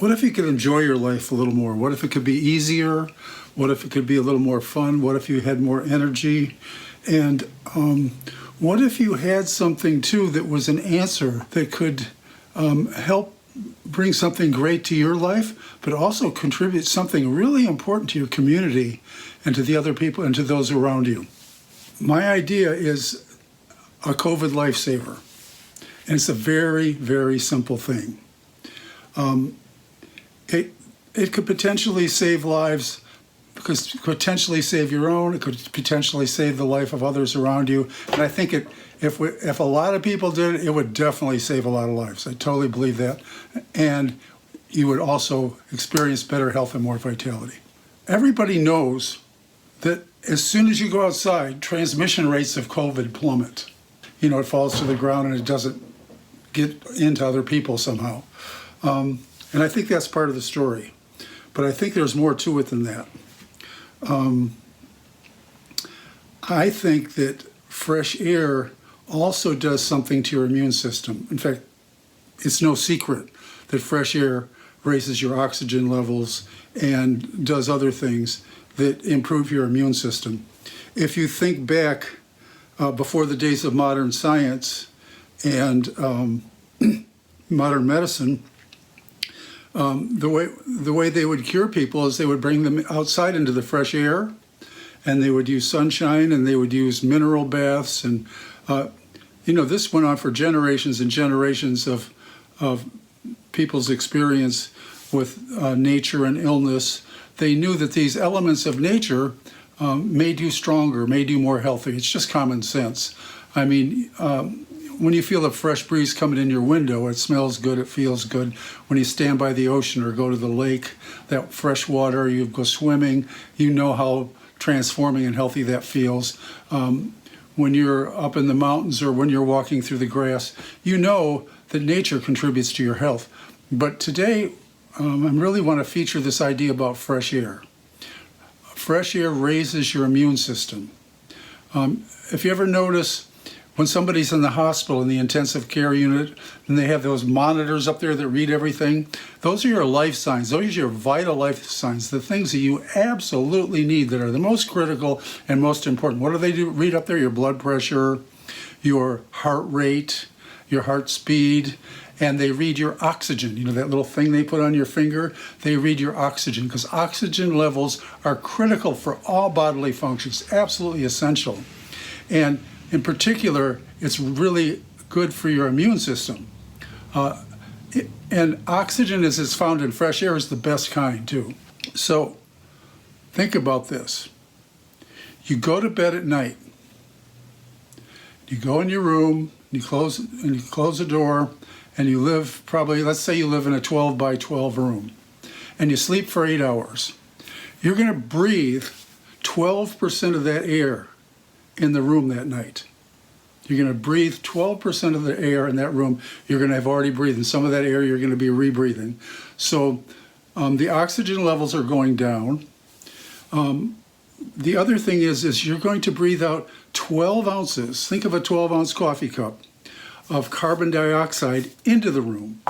What if you could enjoy your life a little more? What if it could be easier? What if it could be a little more fun? What if you had more energy? And what if you had something too that was an answer that could help bring something great to your life, but also contribute something really important to your community and to the other people and to those around you? My idea is a COVID lifesaver. And it's a very, very simple thing. It could potentially save lives, because it could potentially save your own. It could potentially save the life of others around you. And I think if a lot of people did it, it would definitely save a lot of lives. I totally believe that. And you would also experience better health and more vitality. Everybody knows that as soon as you go outside, transmission rates of COVID plummet. You know, it falls to the ground and it doesn't get into other people somehow. And I think that's part of the story. But I think there's more to it than that. I think that fresh air also does something to your immune system. In fact, it's no secret that fresh air raises your oxygen levels and does other things that improve your immune system. If you think back before the days of modern science and modern medicine, the way they would cure people is they would bring them outside into the fresh air, and they would use sunshine, and they would use mineral baths, and this went on for generations and generations of people's experience with nature and illness. They knew that these elements of nature made you stronger, made you more healthy. It's just common sense. I mean, when you feel a fresh breeze coming in your window, it smells good, it feels good. When you stand by the ocean or go to the lake, that fresh water, you go swimming, you know how transforming and healthy that feels. When you're up in the mountains or when you're walking through the grass, you know that nature contributes to your health. But today, I really want to feature this idea about fresh air. Fresh air raises your immune system. If you ever notice, when somebody's in the hospital in the intensive care unit and they have those monitors up there that read everything, those are your life signs. Those are your vital life signs, the things that you absolutely need that are the most critical and most important. What do they read up there? Your blood pressure, your heart rate, your heart speed, and they read your oxygen. You know, that little thing they put on your finger? They read your oxygen, because oxygen levels are critical for all bodily functions, absolutely essential. And in particular, it's really good for your immune system. And oxygen, as is found in fresh air, is the best kind too. So think about this. You go to bed at night. You go in your room, you close the door, and you live probably, let's say you live in a 12 by 12 room, and you sleep for 8 hours. You're going to breathe 12% of that air in the room that night. You're going to breathe 12% of the air in that room you're going to have already breathed, and some of that air you're going to be rebreathing. So the oxygen levels are going down. The other thing is you're going to breathe out 12 ounces, think of a 12-ounce coffee cup, of carbon dioxide into the room,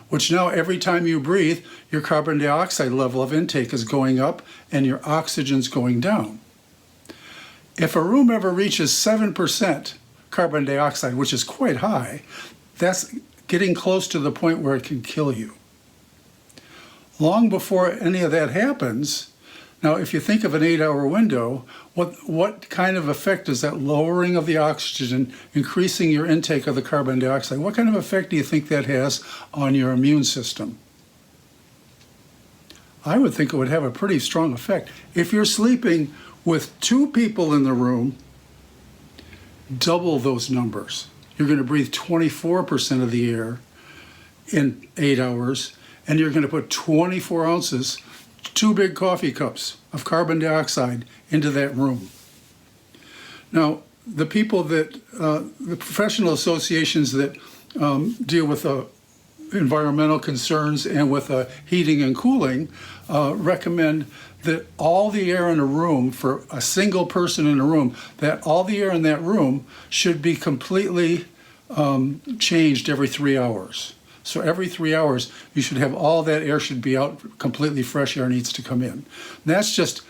which now every time you breathe, your carbon dioxide level of intake is going up and your oxygen's going down. If a room ever reaches 7% carbon dioxide, which is quite high, that's getting close to the point where it can kill you. Long before any of that happens, now if you think of an 8-hour window, what kind of effect is that lowering of the oxygen, increasing your intake of the carbon dioxide, what kind of effect do you think that has on your immune system? I would think it would have a pretty strong effect. If you're sleeping with 2 people in the room, double those numbers. You're going to breathe 24% of the air in 8 hours, and you're going to put 24 ounces, 2 big coffee cups of carbon dioxide into that room. Now, the people that, the professional associations that deal with environmental concerns and with heating and cooling recommend that all the air in a room, for a single person in a room, that all the air in that room should be completely changed every 3 hours. So every 3 hours, you should have all that air should be out, completely fresh air needs to come in. And that's just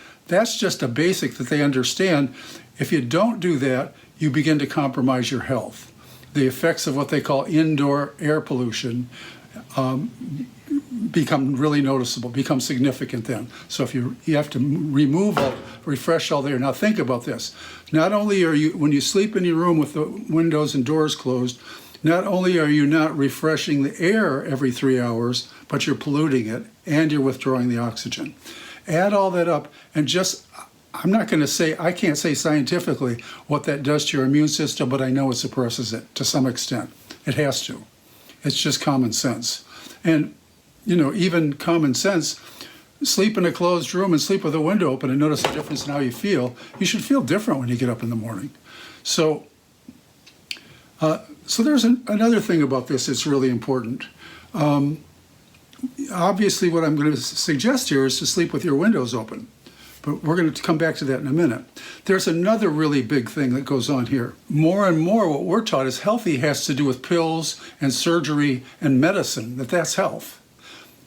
a basic that they understand. If you don't do that, you begin to compromise your health. The effects of what they call indoor air pollution become really noticeable, become significant then. So if you have to refresh all the air. Now think about this. Not only are you, when you sleep in your room with the windows and doors closed, not only are you not refreshing the air every 3 hours, but you're polluting it and you're withdrawing the oxygen. Add all that up and just, I'm not going to say, I can't say scientifically what that does to your immune system, but I know it suppresses it to some extent. It has to. It's just common sense. And, you know, even common sense, sleep in a closed room and sleep with a window open and notice the difference in how you feel. You should feel different when you get up in the morning. So there's another thing about this that's really important. Obviously, what I'm going to suggest here is to sleep with your windows open. But we're going to come back to that in a minute. There's another really big thing that goes on here. More and more what we're taught is healthy has to do with pills and surgery and medicine, that's health.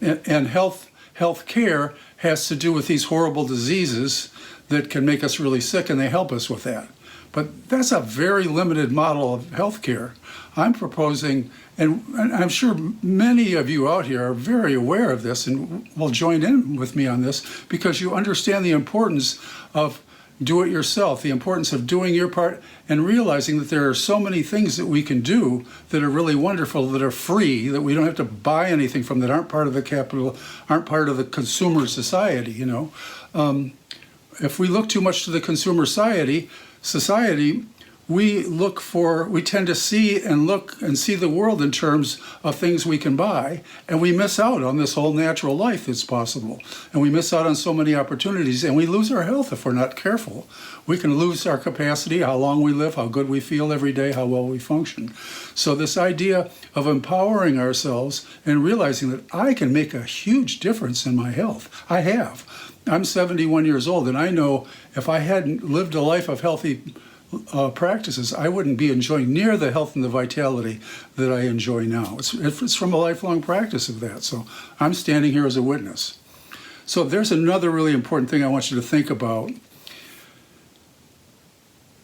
And health care has to do with these horrible diseases that can make us really sick, and they help us with that. But that's a very limited model of health care. I'm proposing, and I'm sure many of you out here are very aware of this and will join in with me on this because you understand the importance of do-it-yourself, the importance of doing your part and realizing that there are so many things that we can do that are really wonderful, that are free, that we don't have to buy anything from, that aren't part of the capital, aren't part of the consumer society, you know. If we look too much to the consumer society, we tend to see and look and see the world in terms of things we can buy, and we miss out on this whole natural life that's possible. And we miss out on so many opportunities, and we lose our health if we're not careful. We can lose our capacity, how long we live, how good we feel every day, how well we function. So this idea of empowering ourselves and realizing that I can make a huge difference in my health. I have. I'm 71 years old, and I know if I hadn't lived a life of healthy practices, I wouldn't be enjoying near the health and the vitality that I enjoy now. It's from a lifelong practice of that. So I'm standing here as a witness. So there's another really important thing I want you to think about.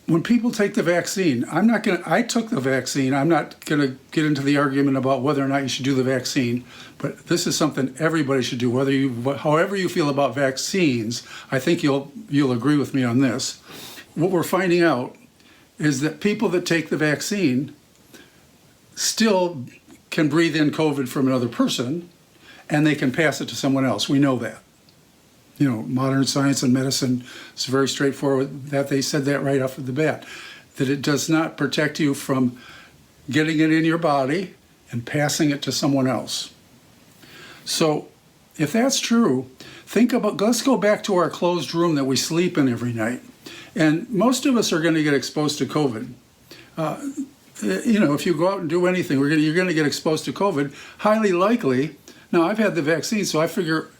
When people take the vaccine, I took the vaccine. I'm not going to get into the argument about whether or not you should do the vaccine, but this is something everybody should do. However you feel about vaccines, I think you'll agree with me on this. What we're finding out is that people that take the vaccine still can breathe in COVID from another person, and they can pass it to someone else. We know that. You know, modern science and medicine is very straightforward. That they said that right off the bat, that it does not protect you from getting it in your body and passing it to someone else. So if that's true, let's go back to our closed room that we sleep in every night. And most of us are going to get exposed to COVID. You know, if you go out and do anything, you're going to get exposed to COVID, highly likely. Now, I've had the vaccine, so I figure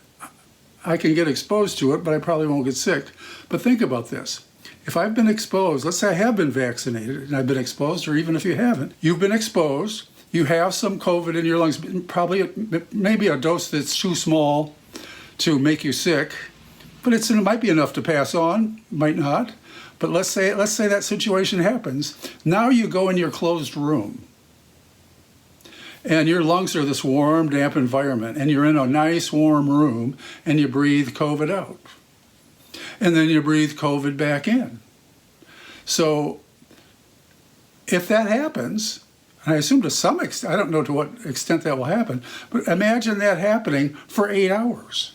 I can get exposed to it, but I probably won't get sick. But think about this. If I've been exposed, let's say I have been vaccinated and I've been exposed, or even if you haven't, you've been exposed, you have some COVID in your lungs, probably maybe a dose that's too small to make you sick, but it might be enough to pass on, might not. But let's say that situation happens. Now you go in your closed room, and your lungs are this warm, damp environment, and you're in a nice, warm room, and you breathe COVID out. And then you breathe COVID back in. So if that happens, and I assume to some extent, I don't know to what extent that will happen, but imagine that happening for 8 hours.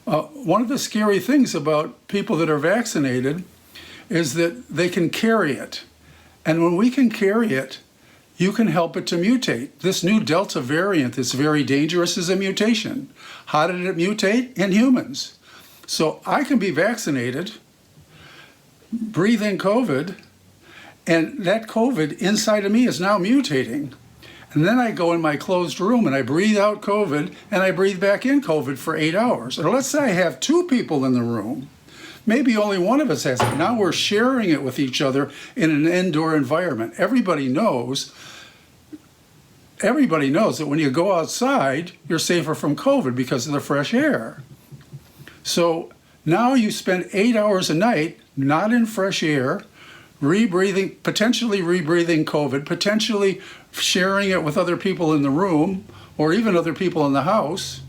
One of the scary things about people that are vaccinated is that they can carry it. And when we can carry it, you can help it to mutate. This new Delta variant that's very dangerous is a mutation. How did it mutate? In humans. So I can be vaccinated, breathe in COVID, and that COVID inside of me is now mutating. And then I go in my closed room and I breathe out COVID and I breathe back in COVID for 8 hours. Or let's say I have 2 people in the room. Maybe only one of us has it. Now we're sharing it with each other in an indoor environment. Everybody knows everybody knows that when you go outside, you're safer from COVID because of the fresh air. So now you spend 8 hours a night not in fresh air, potentially rebreathing COVID, potentially sharing it with other people in the room or even other people in the house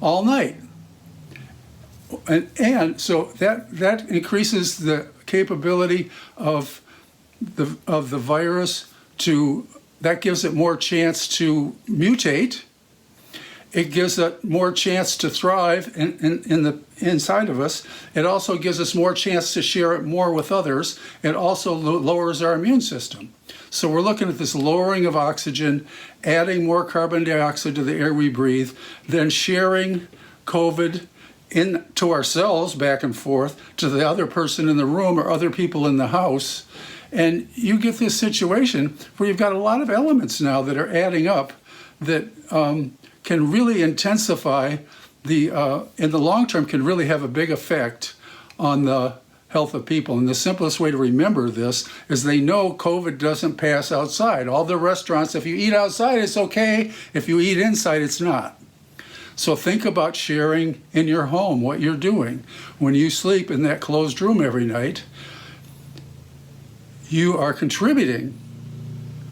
all night. And so that increases the capability of the virus that gives it more chance to mutate. It gives it more chance to thrive in the inside of us. It also gives us more chance to share it more with others. It also lowers our immune system. So we're looking at this lowering of oxygen, adding more carbon dioxide to the air we breathe, then sharing COVID to ourselves back and forth to the other person in the room or other people in the house. And you get this situation where you've got a lot of elements now that are adding up that can really intensify in the long term, can really have a big effect on the health of people. And the simplest way to remember this is they know COVID doesn't pass outside. All the restaurants, if you eat outside, it's okay. If you eat inside, it's not. So think about sharing in your home what you're doing. When you sleep in that closed room every night, you are contributing.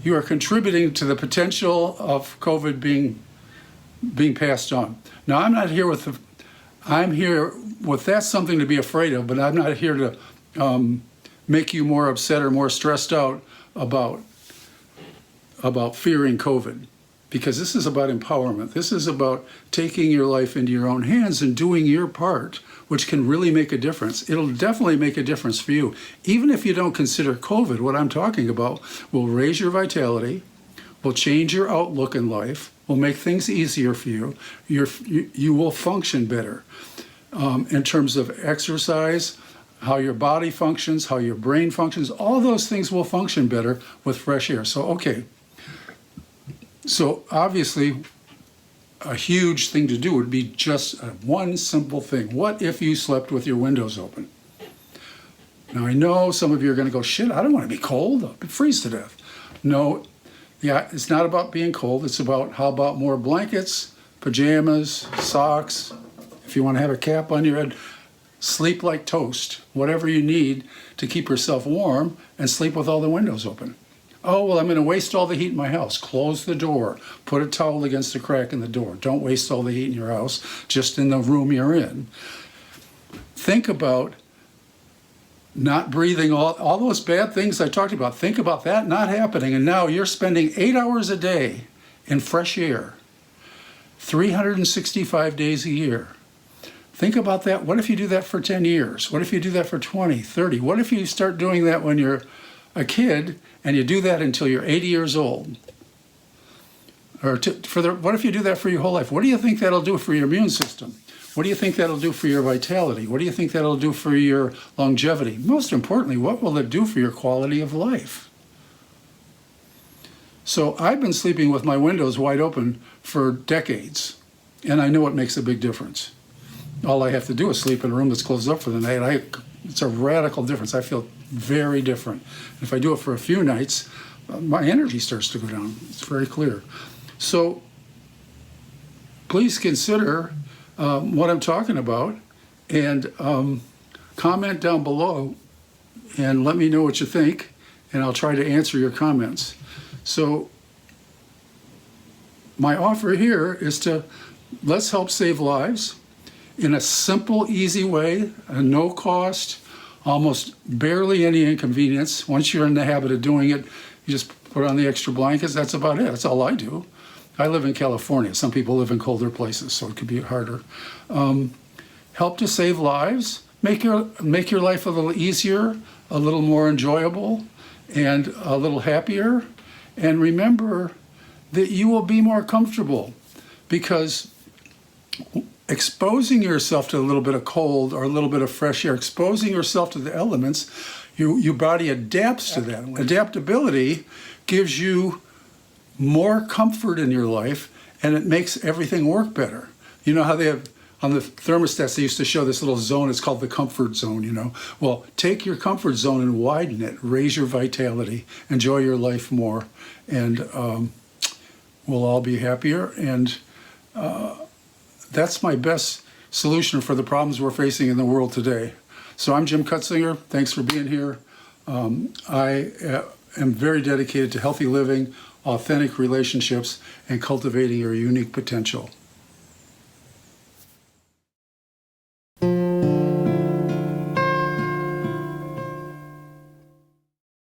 You are contributing to the potential of COVID being passed on. Now, I'm here with that's something to be afraid of, but I'm not here to make you more upset or more stressed out about fearing COVID, because this is about empowerment. This is about taking your life into your own hands and doing your part, which can really make a difference. It'll definitely make a difference for you. Even if you don't consider COVID, what I'm talking about will raise your vitality, will change your outlook in life, will make things easier for you. You will function better in terms of exercise, how your body functions, how your brain functions. All those things will function better with fresh air. So, okay. So obviously, a huge thing to do would be just one simple thing. What if you slept with your windows open? Now, I know some of you are going to go, shit, I don't want to be cold. I'll freeze to death. No. Yeah, it's not about being cold. It's about how about more blankets, pajamas, socks. If you want to have a cap on your head, sleep like toast. Whatever you need to keep yourself warm, and sleep with all the windows open. Oh, well, I'm going to waste all the heat in my house. Close the door. Put a towel against the crack in the door. Don't waste all the heat in your house, just in the room you're in. Think about not breathing all those bad things I talked about. Think about that not happening. And now you're spending 8 hours a day in fresh air, 365 days a year. Think about that. What if you do that for 10 years? What if you do that for 20, 30? What if you start doing that when you're a kid and you do that until you're 80 years old? Or what if you do that for your whole life? What do you think that'll do for your immune system? What do you think that'll do for your vitality? What do you think that'll do for your longevity? Most importantly, what will it do for your quality of life? So I've been sleeping with my windows wide open for decades, and I know it makes a big difference. All I have to do is sleep in a room that's closed up for the night. It's a radical difference. I feel very different. If I do it for a few nights, my energy starts to go down. It's very clear. So please consider what I'm talking about, and comment down below and let me know what you think, and I'll try to answer your comments. So my offer here is let's help save lives in a simple, easy way, a no cost, almost barely any inconvenience. Once you're in the habit of doing it, you just put on the extra blankets. That's about it. That's all I do. I live in California. Some people live in colder places, so it could be harder. Help to save lives. Make your life a little easier, a little more enjoyable, and a little happier. And remember that you will be more comfortable, because exposing yourself to a little bit of cold or a little bit of fresh air, exposing yourself to the elements, your body adapts to that. Adaptability gives you more comfort in your life, and it makes everything work better. You know how they have on the thermostats, they used to show this little zone, it's called the comfort zone, you know. Well, take your comfort zone and widen it, raise your vitality, enjoy your life more, and we'll all be happier. And that's my best solution for the problems we're facing in the world today. So I'm Jim Cutzinger. Thanks for being here. I am very dedicated to healthy living, authentic relationships, and cultivating your unique potential.